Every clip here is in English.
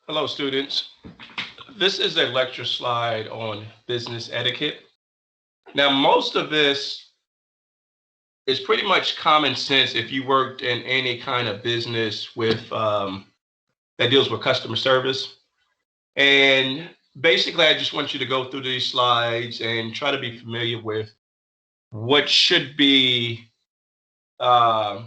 Hello, students. This is a lecture slide on business etiquette. Now, most of this is pretty much common sense if you worked in any kind of business that deals with customer service. And basically, I just want you to go through these slides and try to be familiar with what should be, uh,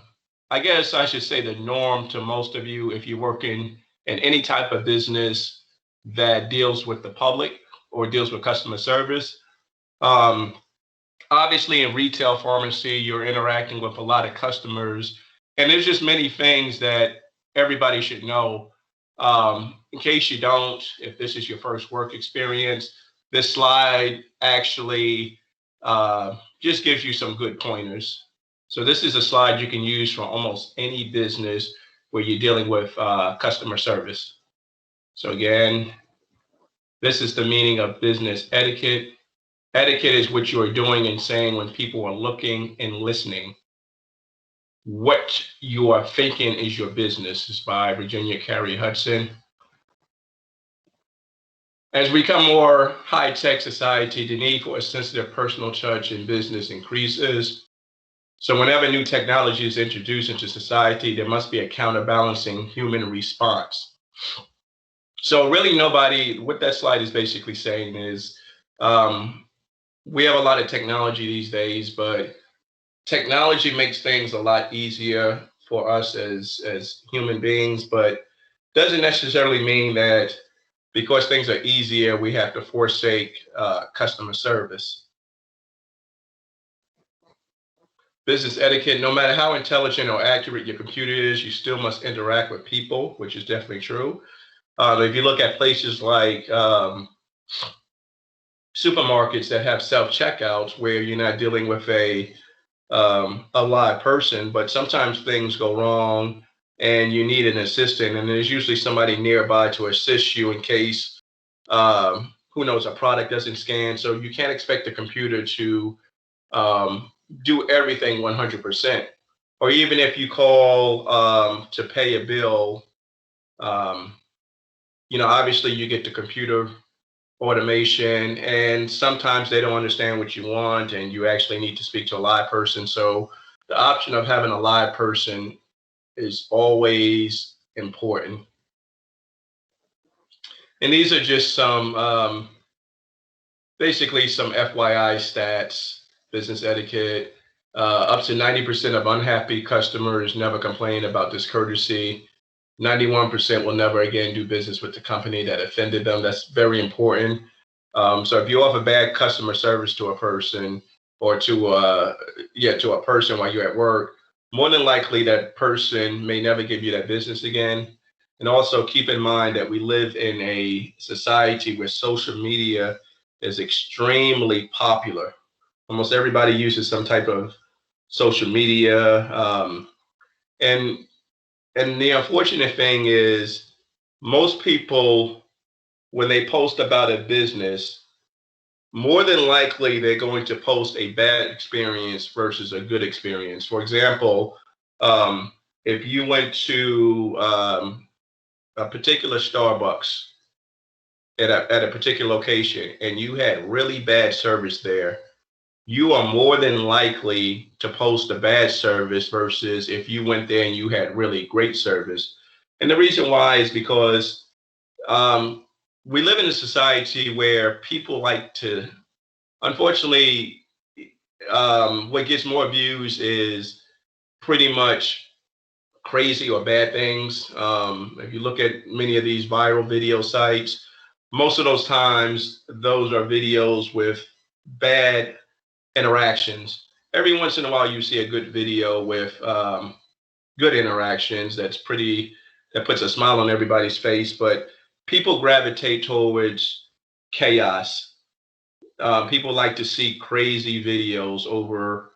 I guess I should say, the norm to most of you if you're working in any type of business that deals with the public or deals with customer service. Um, Obviously, in retail pharmacy, you're interacting with a lot of customers, and there's just many things that everybody should know. In case you don't, if this is your first work experience, this slide actually just gives you some good pointers. So this is a slide you can use for almost any business where you're dealing with customer service. So again, this is the meaning of business etiquette. Etiquette is what you are doing and saying when people are looking and listening. What you are thinking is your business. Is by Virginia Carey Hudson. As we become more high-tech society, the need for a sensitive personal touch in business increases. So whenever new technology is introduced into society, there must be a counterbalancing human response. So really nobody, what that slide is basically saying is um, we have a lot of technology these days, but technology makes things a lot easier for us as human beings, but doesn't necessarily mean that because things are easier, we have to forsake customer service. Business etiquette, no matter how intelligent or accurate your computer is, you still must interact with people, which is definitely true. If you look at places like supermarkets that have self checkouts where you're not dealing with a live person, but sometimes things go wrong and you need an assistant, and there's usually somebody nearby to assist you in case who knows, a product doesn't scan. So you can't expect the computer to um, do everything 100%. Or even if you call to pay a bill, um, obviously you get the computer automation, and sometimes they don't understand what you want, and you actually need to speak to a live person. So the option of having a live person is always important. And these are just basically some FYI stats, business etiquette. Up to 90% of unhappy customers never complain about discourtesy. 91% will never again do business with the company that offended them. That's very important. So if you offer bad customer service to a person or to a person while you're at work, more than likely that person may never give you that business again. And also keep in mind that we live in a society where social media is extremely popular. Almost everybody uses some type of social media, and and the unfortunate thing is, most people, when they post about a business, more than likely they're going to post a bad experience versus a good experience. For example, um, if you went to a particular Starbucks at a particular location and you had really bad service there, you are more than likely to post a bad service versus if you went there and you had really great service. And the reason why is because um, we live in a society where people like to, unfortunately, what gets more views is pretty much crazy or bad things. If you look at many of these viral video sites, most of those times, those are videos with bad interactions. Every once in a while, you see a good video with good interactions. That puts a smile on everybody's face. But people gravitate towards chaos. People like to see crazy videos over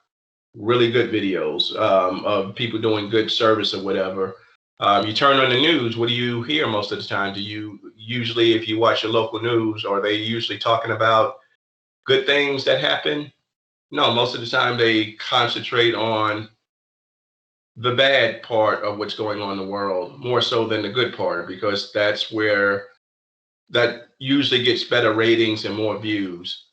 really good videos of people doing good service or whatever. You turn on the news, what do you hear most of the time? Do you usually, if you watch your local news, are they usually talking about good things that happen? No, most of the time they concentrate on the bad part of what's going on in the world more so than the good part, because that's where that usually gets better ratings and more views.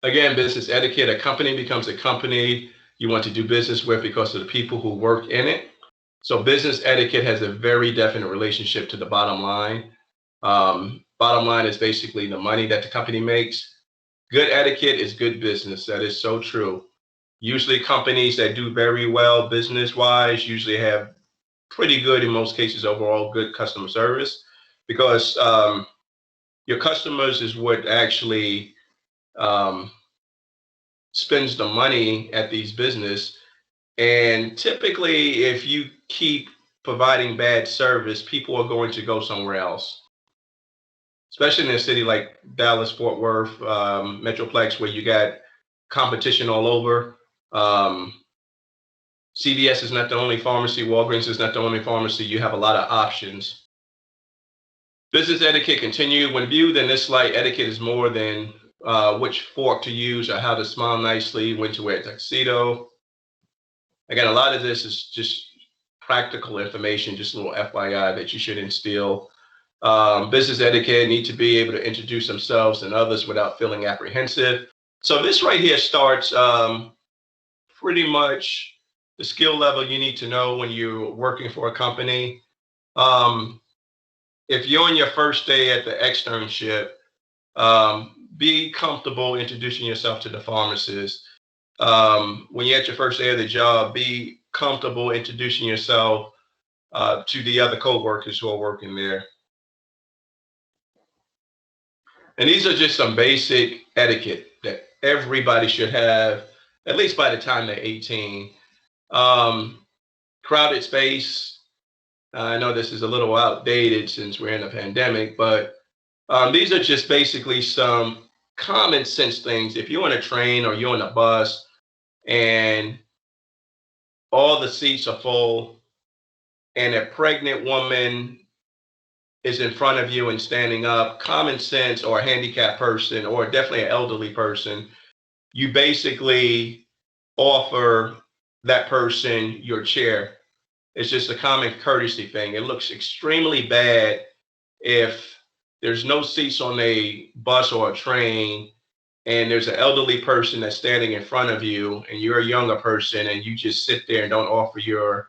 Again, business etiquette, a company becomes a company you want to do business with because of the people who work in it. So business etiquette has a very definite relationship to the bottom line. Bottom line is basically the money that the company makes. Good etiquette is good business. That is so true. Usually companies that do very well business wise usually have pretty good, in most cases, overall good customer service, because your customers is what actually um, spends the money at these business. And typically, if you keep providing bad service, people are going to go somewhere else, especially in a city like Dallas, Fort Worth, Metroplex, where you got competition all over. Um, CVS is not the only pharmacy. Walgreens is not the only pharmacy. You have a lot of options. Business etiquette continued. When viewed in this light, etiquette is more than which fork to use or how to smile nicely, when to wear a tuxedo. Again, a lot of this is just practical information, just a little FYI that you should instill. Business etiquette need to be able to introduce themselves and others without feeling apprehensive. So this right here starts pretty much the skill level you need to know when you're working for a company. Um, if you're on your first day at the externship, be comfortable introducing yourself to the pharmacist. When you're at your first day of the job, be comfortable introducing yourself to the other coworkers who are working there. And these are just some basic etiquette that everybody should have, at least by the time they're 18. Um, Crowded space. I know this is a little outdated since we're in a pandemic, but these are just basically some common sense things. If you're on a train or you're on a bus and all the seats are full and a pregnant woman is in front of you and standing up, common sense, or a handicapped person, or definitely an elderly person, you basically offer that person your chair. It's just a common courtesy thing. It looks extremely bad if there's no seats on a bus or a train and there's an elderly person that's standing in front of you and you're a younger person and you just sit there and don't offer your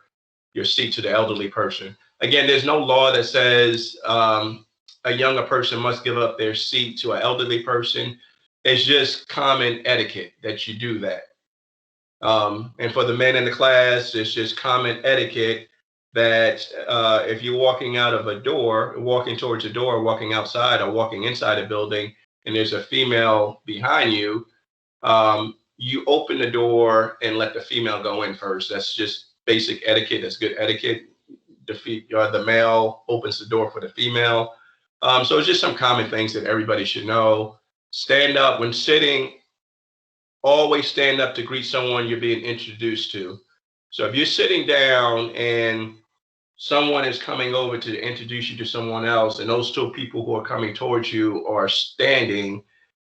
seat to the elderly person. Again, there's no law that says a younger person must give up their seat to an elderly person. It's just common etiquette that you do that. And for the men in the class, it's just common etiquette that if you're walking out of a door, walking towards a door, walking outside, or walking inside a building, and there's a female behind you, you open the door and let the female go in first. That's just basic etiquette. That's good etiquette. The male opens the door for the female. So it's just some common things that everybody should know. Stand up when sitting. Always stand up to greet someone you're being introduced to. So if you're sitting down and someone is coming over to introduce you to someone else, and those two people who are coming towards you are standing,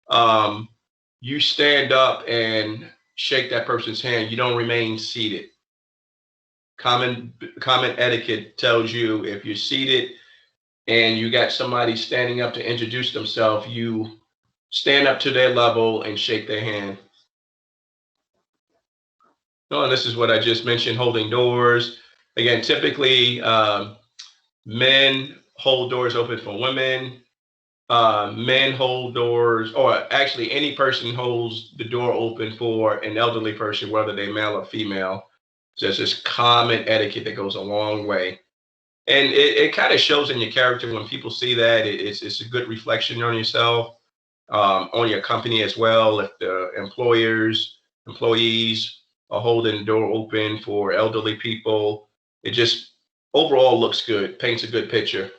um, you stand up and shake that person's hand. You don't remain seated. Common etiquette tells you if you're seated and you got somebody standing up to introduce themselves, you stand up to their level and shake their hand. No, and this is what I just mentioned, holding doors. Again, typically men hold doors open for women. Men hold doors, or actually any person holds the door open for an elderly person, whether they male or female. So it's just common etiquette that goes a long way. And it kind of shows in your character when people see that. It's a good reflection on yourself, on your company as well. If the employees are holding the door open for elderly people, it just overall looks good, paints a good picture.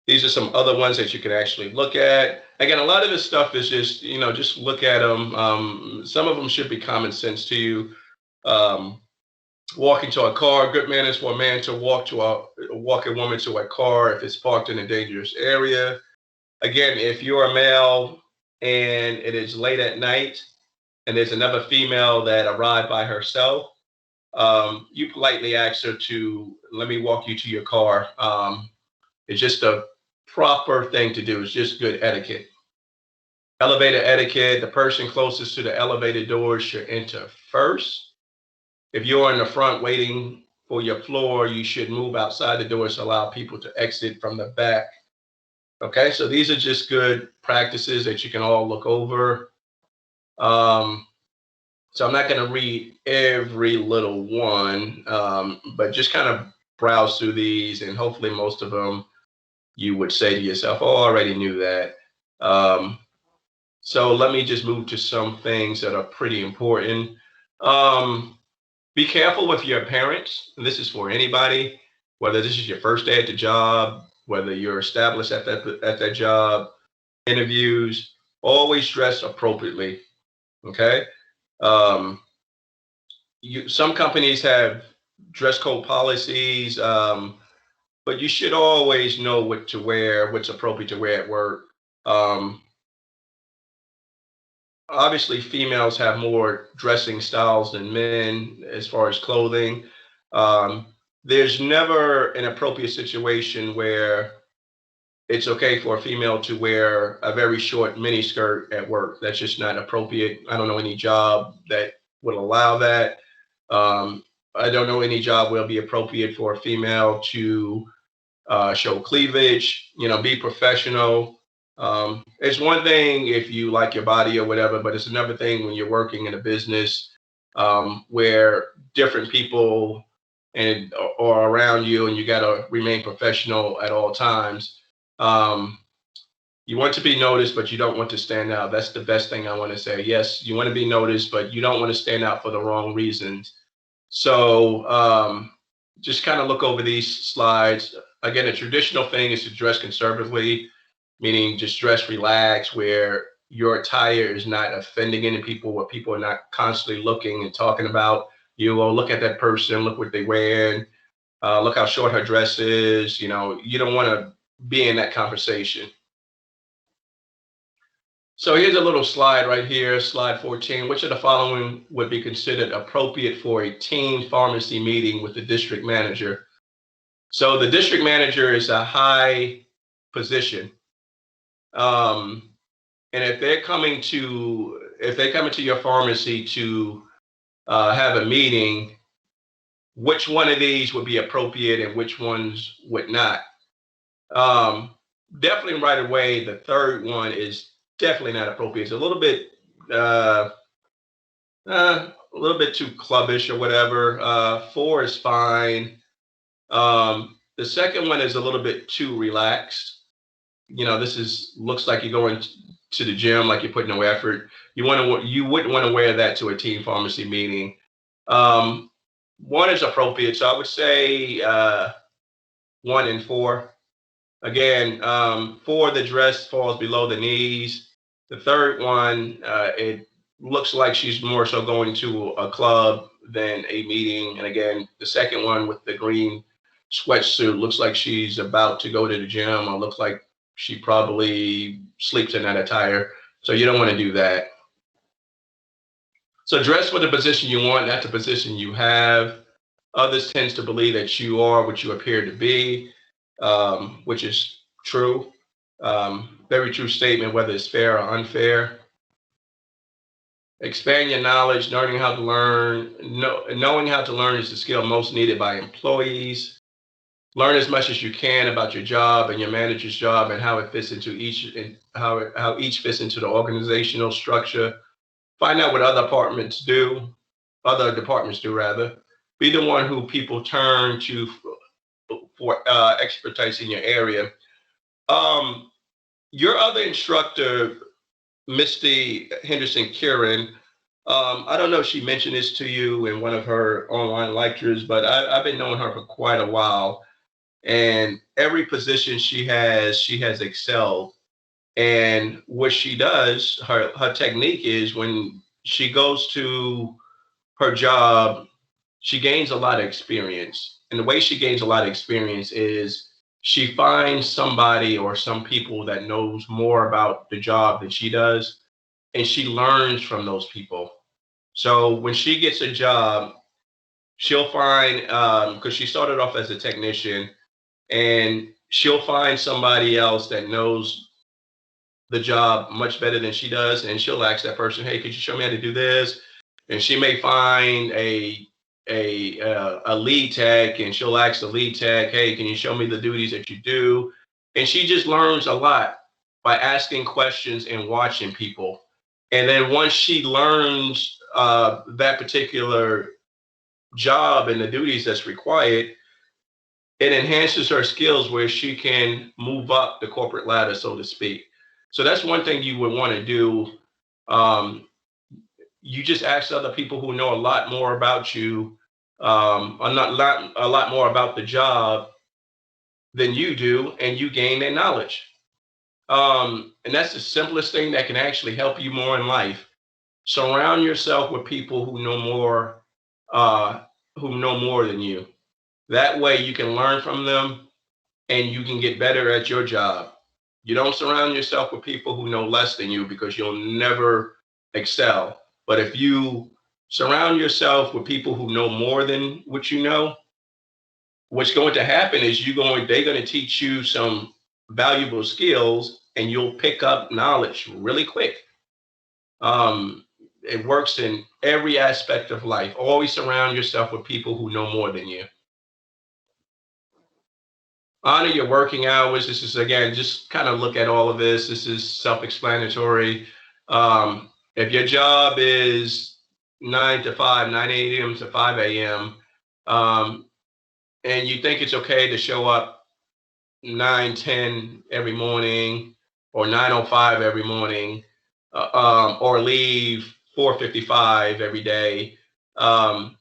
These are some other ones that you can actually look at. Again, a lot of this stuff is just, just look at them. Some of them should be common sense to you. Um, Walking to a car, good manners for a man to walk a woman to a car if it's parked in a dangerous area. Again, if you're a male and it is late at night and there's another female that arrived by herself, you politely ask her to let me walk you to your car. It's just a proper thing to do. It's just good etiquette. Elevator etiquette, the person closest to the elevator doors should enter first. If you're in the front waiting for your floor, you should move outside the doors to allow people to exit from the back. Okay, so these are just good practices that you can all look over. Um, so I'm not going to read every little one, but just kind of browse through these, and hopefully most of them you would say to yourself, "Oh, I already knew that." Um, so let me just move to some things that are pretty important. Um, be careful with your parents. And this is for anybody, whether this is your first day at the job, whether you're established at that job, interviews. Always dress appropriately. Okay. Um, some companies have dress code policies, but you should always know what to wear, what's appropriate to wear at work. Um, Obviously, females have more dressing styles than men as far as clothing. Um, there's never an appropriate situation where it's okay for a female to wear a very short mini skirt at work. That's just not appropriate. I don't know any job that would allow that. Um, I don't know any job will be appropriate for a female to show cleavage, be professional. It's one thing if you like your body or whatever, but it's another thing when you're working in a business where different people and are around you, and you got to remain professional at all times. Um, you want to be noticed, but you don't want to stand out. That's the best thing I want to say. Yes, you want to be noticed, but you don't want to stand out for the wrong reasons. So just kind of look over these slides. Again, a traditional thing is to dress conservatively, meaning just dress relaxed, where your attire is not offending any people, where people are not constantly looking and talking about you. Oh, look at that person, look what they wear, look how short her dress is. You don't want to be in that conversation. So here's a little slide right here, slide 14. Which of the following would be considered appropriate for a team pharmacy meeting with the district manager? So the district manager is a high position. Um, and if they come into your pharmacy to have a meeting, which one of these would be appropriate and which ones would not? Um, Definitely right away, the third one is definitely not appropriate. It's uh, a little bit too clubbish or whatever. Four is fine. The second one is a little bit too relaxed. This is looks like you're going to the gym, like you're putting no effort. You wouldn't want to wear that to a team pharmacy meeting. Um, One is appropriate, so I would say one and four. Again, four, the dress falls below the knees. The third one, it looks like she's more so going to a club than a meeting. And again, the second one with the green sweatsuit looks like she's about to go to the gym, or looks like she probably sleeps in that attire. So you don't want to do that. So dress for the position you want, not the position you have. Others tends to believe that you are what you appear to be, which is true. Very true statement, whether it's fair or unfair. Expand your knowledge, learning how to learn. Knowing how to learn is the skill most needed by employees. Learn as much as you can about your job and your manager's job, and how it fits into each, and how each fits into the organizational structure. Find out what other departments do rather. Be the one who people turn to for expertise in your area. Um, your other instructor, Misty Henderson Kieran, I don't know if she mentioned this to you in one of her online lectures, but I've been knowing her for quite a while. And every position she has excelled. And what she does, her technique is when she goes to her job, she gains a lot of experience. And the way she gains a lot of experience is she finds somebody or some people that knows more about the job than she does. and she learns from those people. So when she gets a job, she'll find, because she started off as a technician, and she'll find somebody else that knows the job much better than she does, and she'll ask that person, "Hey, could you show me how to do this?" And she may find a lead tech, and she'll ask the lead tech, "Hey, can you show me the duties that you do?" And she just learns a lot by asking questions and watching people. And then once she learns that particular job and the duties that's required, it enhances her skills where she can move up the corporate ladder, so to speak. So that's one thing you would want to do. Um, you just ask other people who know a lot more about you, a lot more about the job than you do, and you gain their knowledge. And that's the simplest thing that can actually help you more in life. Surround yourself with people uh, who know more than you. That way, you can learn from them and you can get better at your job. You don't surround yourself with people who know less than you because you'll never excel. But if you surround yourself with people who know more than what you know, what's going to happen is they're going to teach you some valuable skills and you'll pick up knowledge really quick. It works in every aspect of life. Always surround yourself with people who know more than you. Honor your working hours. This is, again, just kind of look at all of this. This is self-explanatory. If your job is 9 to 5, 9 a.m. to 5 a.m., um, and you think it's okay to show up 9:10 every morning or 9:05 every morning, or leave 4:55 every day, um,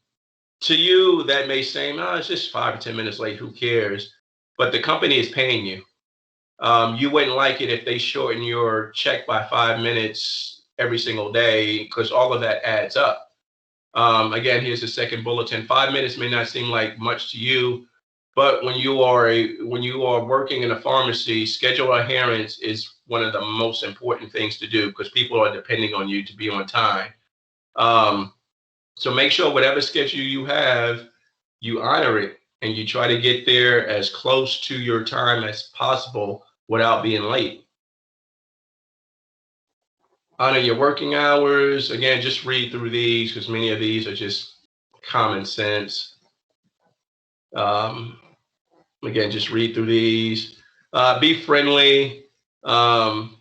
to you, that may seem, oh, it's just 5 to 10 minutes late. Who cares? But the company is paying you. You wouldn't like it if they shorten your check by 5 minutes every single day because all of that adds up. Again, here's the second bulletin. 5 minutes may not seem like much to you, but when you are working in a pharmacy, schedule adherence is one of the most important things to do because people are depending on you to be on time. Um, so make sure whatever schedule you have, you honor it and you try to get there as close to your time as possible without being late. Honor your working hours. Again, just read through these because many of these are just common sense. Um, Again, just read through these. Be friendly. Um,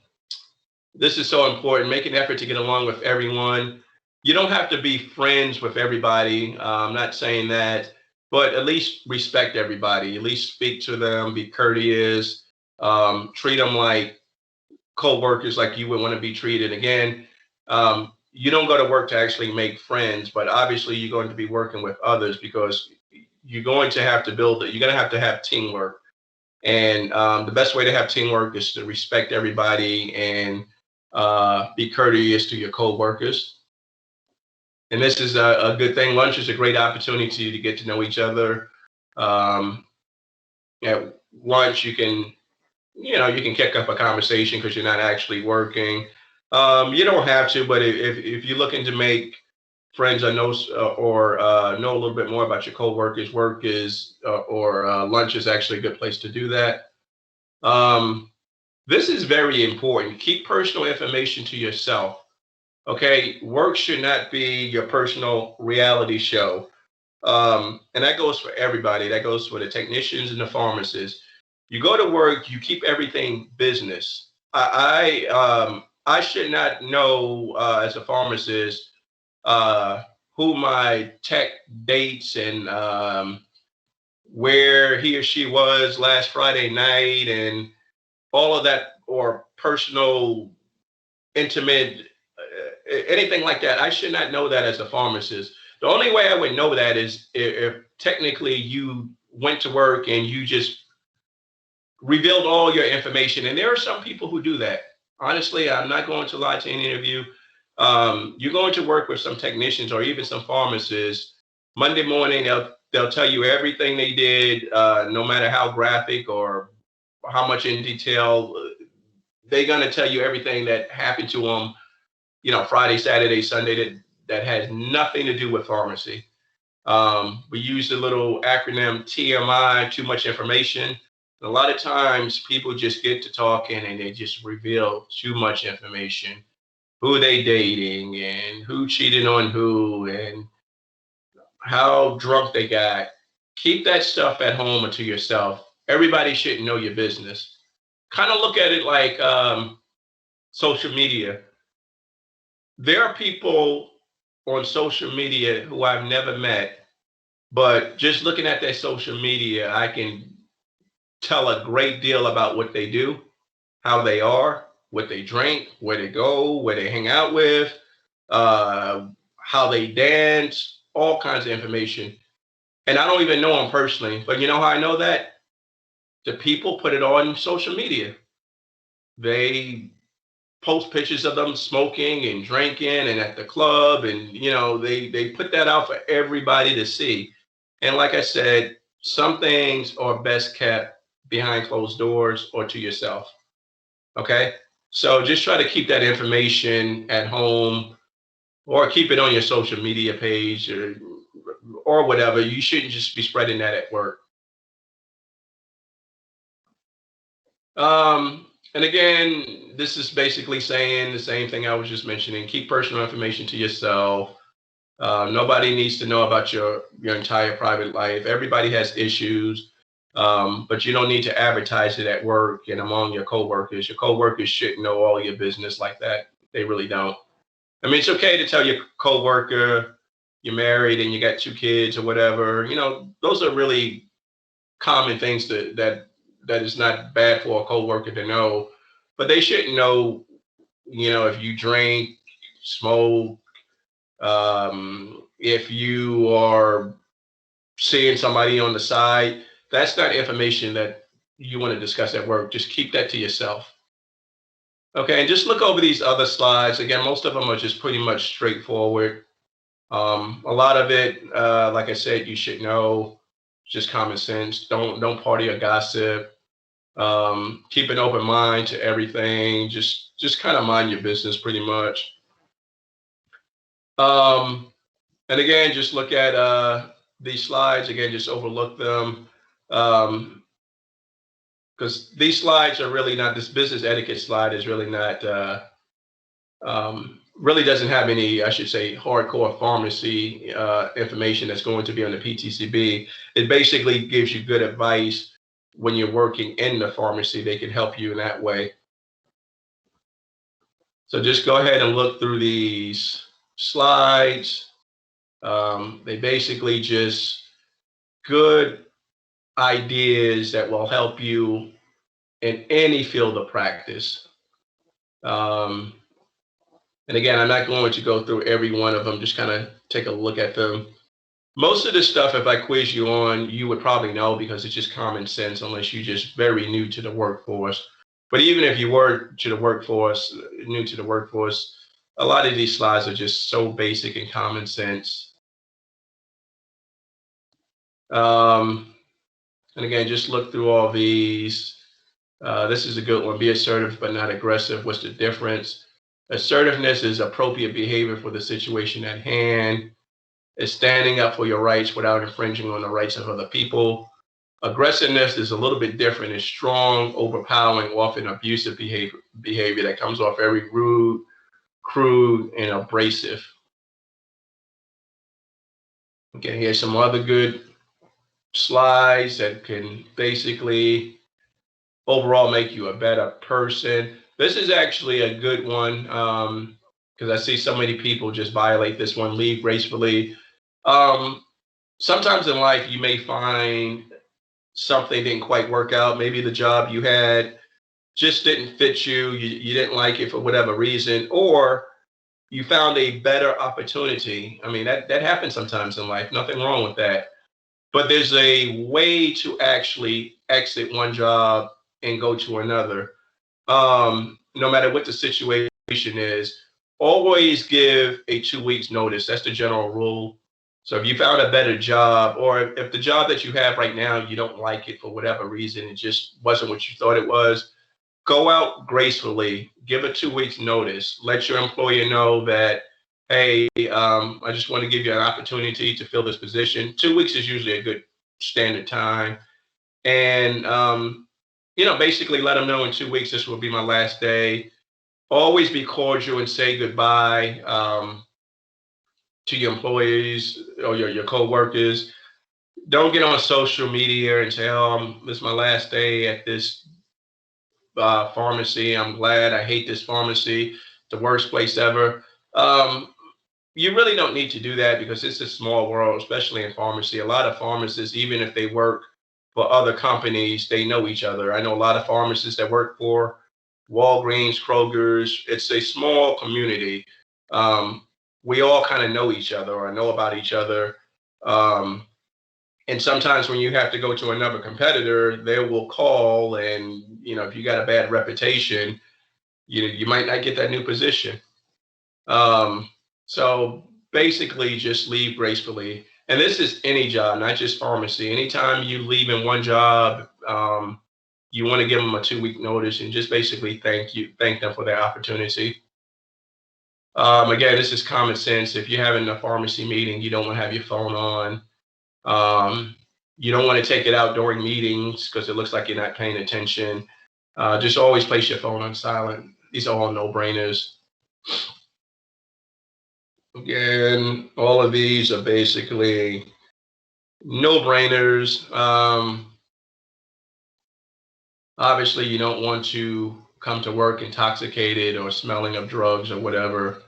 this is so important. Make an effort to get along with everyone. You don't have to be friends with everybody. I'm not saying that, but at least respect everybody. At least speak to them. Be courteous. Treat them like co-workers, like you would want to be treated. Again, you don't go to work to actually make friends, but obviously you're going to be working with others because you're going to have to build it. You're going to have teamwork. And the best way to have teamwork is to respect everybody and be courteous to your coworkers. And this is a good thing. Lunch is a great opportunity to get to know each other. Um, at lunch, you can kick up a conversation because you're not actually working. You don't have to, but if you're looking to make friends or know a little bit more about your coworkers, work is or lunch is actually a good place to do that. Um, this is very important. Keep personal information to yourself. Okay, work should not be your personal reality show. And that goes for everybody. That goes for the technicians and the pharmacists. You go to work, you keep everything business. I should not know as a pharmacist uh, who my tech dates and where he or she was last Friday night and all of that, or personal, intimate, anything like that. I should not know that as a pharmacist. The only way I would know that is if technically you went to work and you just revealed all your information. And there are some people who do that. Honestly, I'm not going to lie to any of you. You're going to work with some technicians or even some pharmacists. Monday morning, they'll tell you everything they did, no matter how graphic or how much in detail. They're going to tell you everything that happened to them Friday, Saturday, Sunday that has nothing to do with pharmacy. We use the little acronym TMI, too much information. A lot of times people just get to talking and they just reveal too much information, who they dating and who cheated on who and how drunk they got. Keep that stuff at home or to yourself. Everybody should know your business. Kind of look at it like social media. There are people on social media who I've never met, but just looking at their social media, I can tell a great deal about what they do, how they are, what they drink, where they go, where they hang out with, uh, how they dance, all kinds of information. And I don't even know them personally, but you know how I know that? The people put it on social media. They post pictures of them smoking and drinking and at the club, and they put that out for everybody to see. And like I said, some things are best kept behind closed doors or to yourself. Okay. So just try to keep that information at home or keep it on your social media page or whatever. You shouldn't just be spreading that at work. And again, this is basically saying the same thing I was just mentioning. Keep personal information to yourself. Nobody needs to know about your entire private life. Everybody has issues, but you don't need to advertise it at work and among your coworkers. Your coworkers shouldn't know all your business like that. They really don't. I mean, it's okay to tell your coworker you're married and you got two kids or whatever. Those are really common things that is not bad for a coworker to know, but they shouldn't know. If you drink, smoke, if you are seeing somebody on the side, that's not information that you want to discuss at work. Just keep that to yourself. Okay, and just look over these other slides. Again, most of them are just pretty much straightforward. A lot of it, like I said, you should know, just common sense. Don't party or gossip. Keep an open mind to everything. Just kind of mind your business, pretty much. Um, and again, just look at these slides. Again, just overlook them. Um, because these slides are really not, this business etiquette slide is really not really doesn't have any, I should say, hardcore pharmacy information that's going to be on the PTCB. It basically gives you good advice when you're working in the pharmacy. They can help you in that way. So just go ahead and look through these slides. They basically just good ideas that will help you in any field of practice. Um, and again, I'm not going to go through every one of them, just kind of take a look at them. Most of this stuff, if I quiz you on, you would probably know because it's just common sense, unless you're just very new to the workforce. But even if you were new to the workforce, a lot of these slides are just so basic and common sense. Um, and again, just look through all these. This is a good one. Be assertive but not aggressive. What's the difference? Assertiveness is appropriate behavior for the situation at hand. It's standing up for your rights without infringing on the rights of other people. Aggressiveness is a little bit different. It's strong, overpowering, often abusive behavior that comes off very rude, crude, and abrasive. Okay, here's some other good slides that can basically overall make you a better person. This is actually a good one because I see so many people just violate this one. Leave gracefully. Um, Sometimes in life you may find something didn't quite work out. Maybe the job you had just didn't fit you. You didn't like it for whatever reason, or you found a better opportunity. I mean, that happens sometimes in life. Nothing wrong with that. But there's a way to actually exit one job and go to another. No matter what the situation is, always give a 2 weeks notice. That's the general rule. So if you found a better job, or if the job that you have right now, you don't like it for whatever reason, it just wasn't what you thought it was, go out gracefully, give a 2 weeks notice, let your employer know that, hey, I just want to give you an opportunity to fill this position. 2 weeks is usually a good standard time. And, basically let them know in 2 weeks, this will be my last day. Always be cordial and say goodbye to your employees or your co-workers. Don't get on social media and say, oh, this is my last day at this pharmacy. I'm glad. I hate this pharmacy. The worst place ever. Um, you really don't need to do that because it's a small world, especially in pharmacy. A lot of pharmacists, even if they work for other companies, they know each other. I know a lot of pharmacists that work for Walgreens, Kroger's. It's a small community. Um, we all kind of know each other or know about each other. Um, and sometimes when you have to go to another competitor, they will call, and if you got a bad reputation, you might not get that new position. So basically, just leave gracefully. And this is any job, not just pharmacy. Anytime you leave in one job, you want to give them a 2 week notice and just basically thank them for their opportunity. Again, this is common sense. If you're having a pharmacy meeting, you don't want to have your phone on. Um, you don't want to take it out during meetings because it looks like you're not paying attention. Just always place your phone on silent. These are all no-brainers. Again, all of these are basically no-brainers. Obviously, you don't want to come to work intoxicated or smelling of drugs or whatever.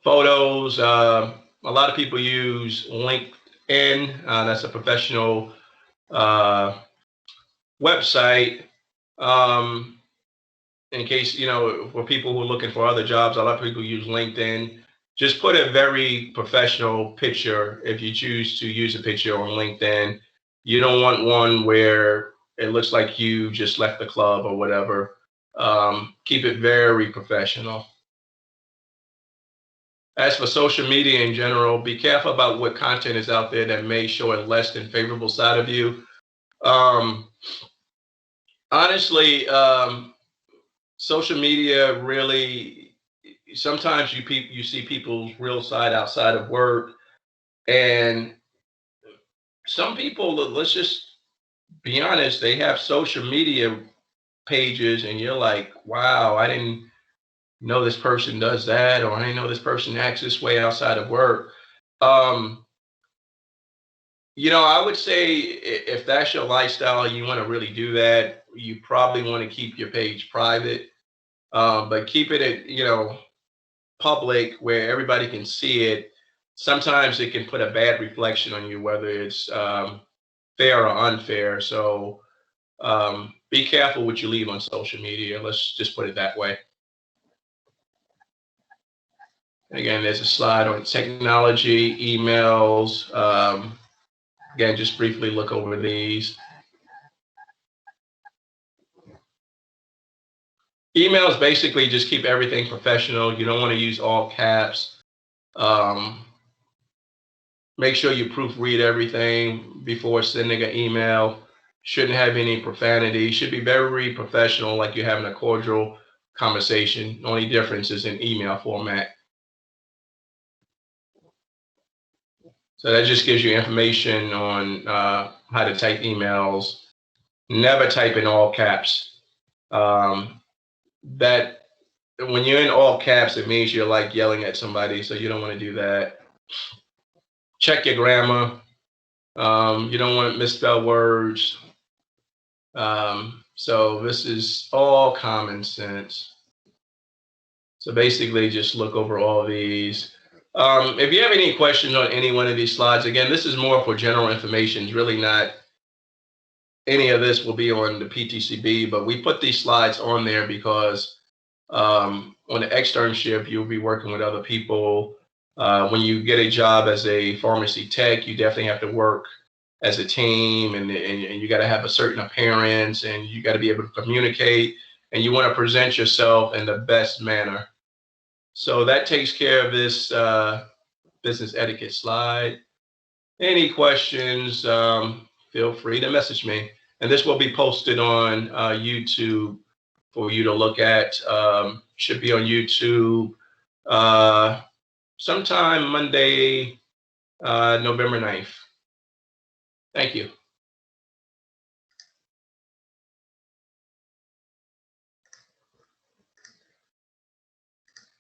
Photos. A lot of people use LinkedIn. That's a professional website. Um, in case, for people who are looking for other jobs, a lot of people use LinkedIn. Just put a very professional picture if you choose to use a picture on LinkedIn. You don't want one where it looks like you just left the club or whatever. Keep it very professional. As for social media in general, be careful about what content is out there that may show a less than favorable side of you. Um, Honestly, social media really, sometimes you see people's real side outside of work, and some people, let's just be honest, they have social media pages and you're like, wow, I didn't know this person does that, or I didn't know this person acts this way outside of work. um I would say if that's your lifestyle, you want to really do that, you probably want to keep your page private. But keep it at public where everybody can see it. Sometimes it can put a bad reflection on you, whether it's fair or unfair. So be careful what you leave on social media. Let's just put it that way. Again, there's a slide on technology, emails. Again, just briefly look over these. Emails basically just keep everything professional. You don't want to use all caps. Um, Make sure you proofread everything before sending an email. Shouldn't have any profanity. Should be very professional, like you're having a cordial conversation. The only difference is in email format. So that just gives you information on how to type emails. Never type in all caps. That when you're in all caps, it means you're like yelling at somebody, so you don't want to do that. Check your grammar. You don't want to misspell words. So this is all common sense. So basically, just look over all these. If you have any questions on any one of these slides, again, this is more for general information. It's really not any of this will be on the PTCB, but we put these slides on there because on the externship, you'll be working with other people. When you get a job as a pharmacy tech, you definitely have to work as a team, and you got to have a certain appearance, and you got to be able to communicate, and you want to present yourself in the best manner. So that takes care of this business etiquette slide. Any questions, feel free to message me. And this will be posted on YouTube for you to look at. Should be on YouTube sometime Monday, November 9th. Thank you.